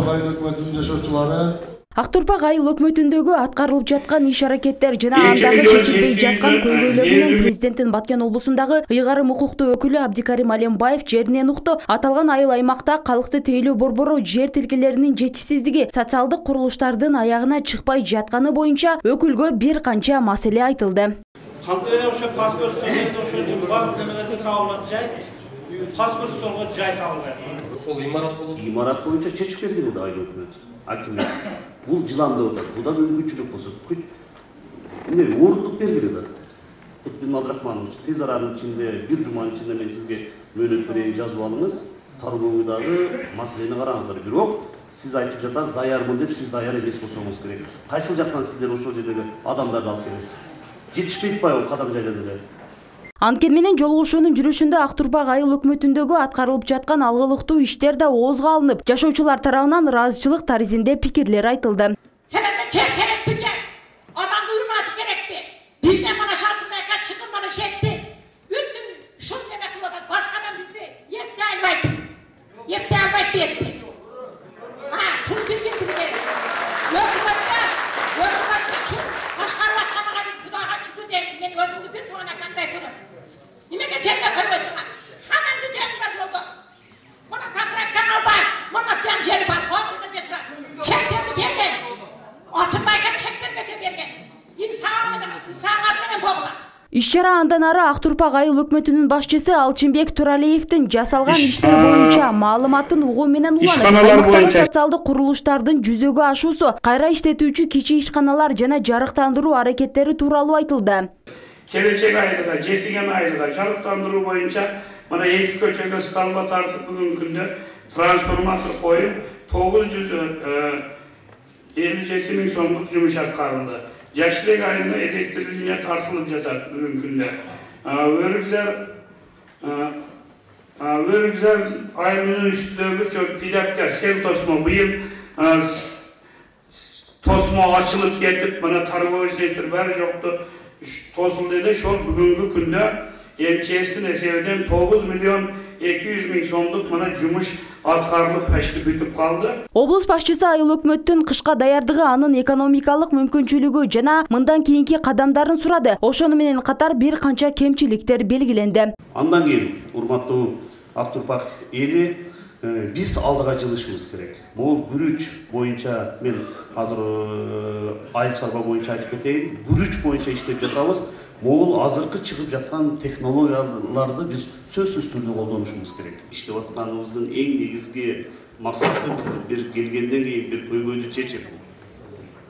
Турпак айыл өкмөтүнүн жашоочулары Ак Турпак айыл өкмөтүндөгү аткарылып жаткан иш-аракеттер жана андагы чечилбей жаткан көйгөйлөр менен президенттин Баткен облусундагы ыйгарым укуктуу өкүлү Абдикарим Алембаев жеринен укту. Аталган айыл аймакта калкты тейлөө борбору, жер тилкелеринин жетишсиздиги, социалдык курулуштардын аягына чыкпай жатканы боюнча өкүлгө бир канча маселе айтылды. Кантайда ошо паспорт ошо баардык немелерге табылат жай, паспорт столго жай табылат. Ошол имарат болот. Имарат боюнча чечип берген айыл өкмөт. Акимет. Бул жыландап атат. Буда мүмкүнчүлүк болсо, күч орындук бергиле да. Кутбин Абдрахманович, тез аранын ичинде, бир жуманын ичинде мен сизге мөөнөт менен жазып алыңыз. Тармогуйдагы маселени караңыздар. Бирок сиз айтып жатасыз, даярмын деп, сиз даяр эмес болсоңуз керек. Кайсыл жактан сиздер ошол жердеги адамдарды алып келесиз? Жетишпейт байбы кадам жайда деле. Анткени менен жолугушуунун жүрүшүндө Ак Турпак айыл өкмөтүндөгү аткарылып жаткан алгылыктуу иштер да оозго алынып, жашоочулар тарабынан ыраазычылык таризинде пикирлер айтылды. Сенде жер керекпи же? Адам урматы керекпи? Бизде мына шартымайка чыгып мына шетти. Бүттүн ушул неме кылып атат, башкадан бизди эптей албайт. Эптей албайт берди. Шуну билгилдири керек. Өкмөттө чын башкарып атканга биз Кудайга шүкүр дейбиз. Мен өзүмдү бир туганакандай көрөм. Немеге жерге көрбөйсүңөр? Хамамды жери бар жолдо. Мына Сапырак каналда, мына тем жери бар, комилге жери бар. Чектерди берген. Ачынбайга чектербесе берген. İnsanlar менен богула. Иш-чара андан ары Ак Турпак айыл өкмөтүнүн башчысы Алчынбек Туралиевдин жасалган иштер боюнча маалыматын угуу менен уланып, социалдык курулуштардын жүзөгө ашуусу, кайра иштетүүчү кичи ишканалар жана жарыктандыруу аракеттери тууралуу айтылды. Келечек айылга, жетиген айылга жарыктандыруу боюнча мына 2 көчөгө столба тартып бүгүнкү күндө трансформатор коюп 957 миң сомдук жумуш аткарылды. Жашылык айылына электр линия тартылып жатат бүгүнкү күндө. Өрүкзөр айылынын үстүндөгү чөп пидапка сел тосмо быйыл тосмо ачылып кетип, мына торговый центр баары жокту тосулду эле. Ошол бүгүнкү күндө МЧСтин эсебинен 9 миллион 200 миң сомдук мына жумуш аткарылып почти бүтүп калды. Облус башчысы айыл өкмөттүн кышка даярдыгы, анын экономикалык мүмкүнчүлүгү жана мындан кийинки кадамдарын сурады. Ошону менен катар бир канча кемчиликтер белгиленди. Андан кийин урматтуу Ак Турпак эли, биз алдыга жылышыбыз керек. Бул бүрүч боюнча мен азыр айыл чарба боюнча айтып кетейин. Бүрүч боюнча иштеп жатабыз. Могул азыркы чыгып жаткан технологияларды биз сөзсүз түрдө колдонушубуз керек. Иштеп атканыбыздын эң негизги максаты биздин бир келгенден кийин бир көйгөйдү чечип,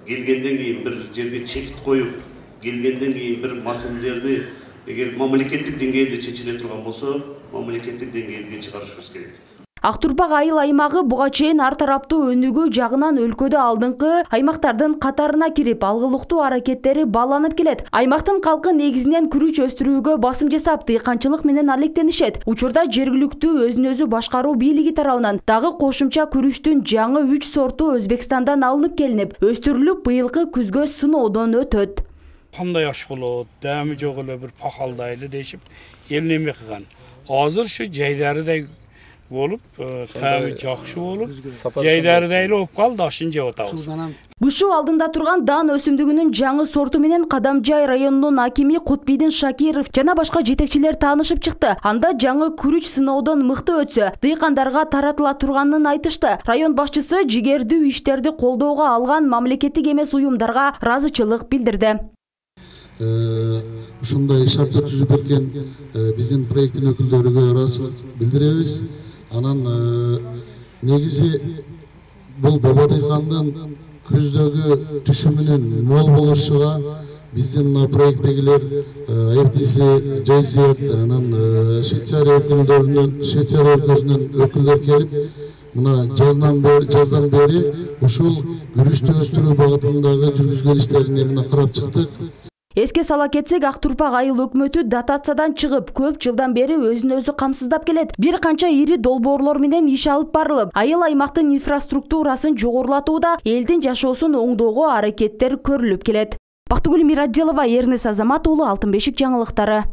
келгенден кийин бир жерге чекит коюп, келгенден кийин бир маселелерди эгер мамлекеттик деңгээлде чечиле турган болсо, мамлекеттик деңгээлге чыгарышыбыз керек. Ак Турпак айыл аймагы буга чейин ар тараптуу өнүгүү жагынан өлкөдө алдыңкы аймактардын катарына кирип, алгылыктуу аракеттери бааланып келет. Аймактын калкы негизинен күрүч өстүрүүгө басым жасап, дыйканчылык менен алектенишет. Учурда жергиликтүү өзүн өзү башкаруу бийлиги тарабынан дагы кошумча күрүчтүн жаңы 3 сорту Өзбекстандан алынып келинип, өстүрүлүп, быйылкы күзгө сыноодон өтөт. Кандай аш болот, дами жок эле бир пахалдайлы дешип, элнеме кылган. Азыр ушу жайдарыдай болуп, тами жакшы болуп, жайдарыдай эле болуп калды, ашын жеп атабыз. Бышу алдында турган дан өсүмдүгүнүн жаңы сорту менен Кадамжай районунун акими Кутбидин Шакиров жана башка жетекчилер таанышып чыкты. Анда жаңы күрүч сыноодон мыкты өтсө, дыйкандарга таратыла турганын айтышты. Район башчысы жигердүү иштерди колдоого алган мамлекеттик эмес уюмдарга ыраазычылык билдирди. Ушундай шарттар түзүп берген биздин проекттин өкүлдөрүгө ыраазычылык билдиребиз. Анан негизи бул Баба дыйкандын күздөгү түшүмүнүн мол болушуга биздин проекттегилер АФТИСи, Жайзет, анан Швейцария өлкөсүнөн өкүлдөр келип, мына жаздан бери ушул күрүчтү өстүрүү багытындагы жүргүзгөн иштерин мына карап чыктык. Эске сала кетсек, Ак Турпак айыл өкмөтү дотациядан чыгып, көп жылдан бери өзүн өзү камсыздап келет. Бир канча ири долбоорлор менен иш алып барылып, айыл аймактын инфраструктурасын жогорулатууда, элдин жашоосун оңдоого аракеттер көрүлүп келет. Бактыгүл Мирадилова, Эрнес Азамат уулу, Алтын бешик жаңылыктары.